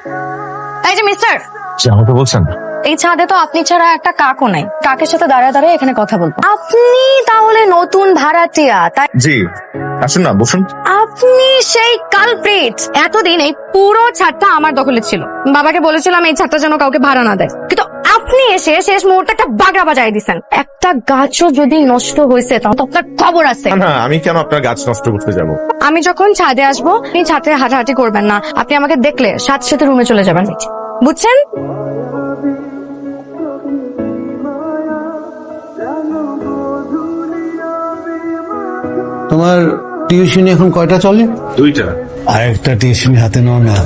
এই যে মিস্টার, আমাকে বলছেন? এই ছাদে তো আপনি ছাড়া একটা কাকও নাই। কাকের সাথে দাঁড়ায় দাঁড়ায় এখানে কথা বলবো। আপনি তাহলে নতুন ভাড়াটিয়া, তাই? জি, আসুন না, বসুন। আপনি সেই কালপ্রিট। এতদিন এই পুরো ছাদটা আমার দখলে ছিল। বাবাকে বলেছিলাম এই ছাদটা যেন কাউকে ভাড়া না দেয়, কিন্তু আপনি এসে শেষ মুহূর্তে একটা বাগড়া বাজায় দিচ্ছেন। একটা গাছও যদি নষ্ট হয়েছে তাহলে তো আপনার খবর আছে। না, আমি কেন আপনার গাছ নষ্ট করতে যাব? আমি যখন ছাদে আসবো আপনি ছাদে হাঁটাহাঁটি করবেন না। আপনি আমাকে দেখলে সাথে সাথে রুমে চলে যাবেন, বুঝছেন? তোমার টিউশনি এখন কয়টা চলে? 2টা। আরেকটা টিউশনি হাতে নাও না,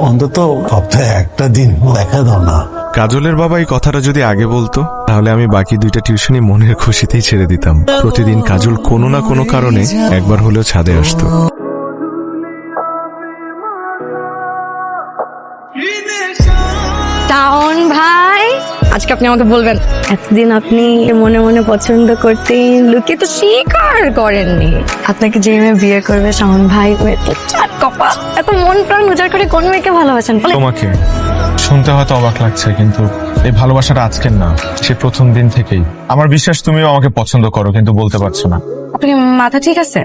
অন্তত সপ্তাহে একটা দিন দেখা দাও না। কাজলের বাবা এই কথাটা যদি আগে বলতো তাহলে আমি বাকি 2টা টিউশনি মনের খুশিতেই ছেড়ে দিতাম। প্রতিদিন কাজল কোনো না কোনো কারণে একবার হলেও ছাদে আসতো। টাউন ভাই, আজকে আপনি আমাকে বলবেন এতদিন আপনি মনে মনে পছন্দ করতেন, লুকিয়ে তো স্বীকার করেননি। আপনাকে যে মেয়ে বিয়ে করবে শাওন ভাই, কপা এত মন প্রাণ উজাড় করে কোন মেয়েকে ভালোবাসেন? তোমাকে শুনতে হয়তো অবাক লাগছে, কিন্তু এই ভালোবাসাটা আজকের না, সে প্রথম দিন থেকেই। আমার বিশ্বাস তুমিও আমাকে পছন্দ করো, কিন্তু বলতে পারছো না। আপনি মাথা ঠিক আছে?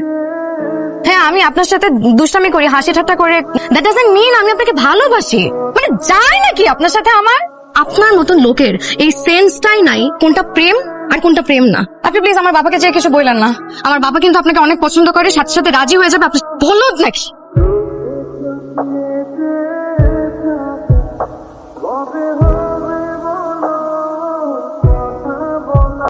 হ্যাঁ, আমি আপনার সাথে দুষ্টামি করি, হাসি ঠাট্টা করে, দ্যাট ডাজন্ট মিন আমি আপনাকে ভালোবাসি। মানে যায় নাকি আপনার সাথে আমার? আপনার মতন লোকের এই সেন্সটাই নাই কোনটা প্রেম আর কোনটা প্রেম না। আপনি প্লিজ আমার বাবাকে যে কিছু বললেন না। আমার বাবা কিন্তু আপনাকে অনেক পছন্দ করে, সাথে সাথে রাজি হয়ে যাবে। আপনি বলদ নাকি?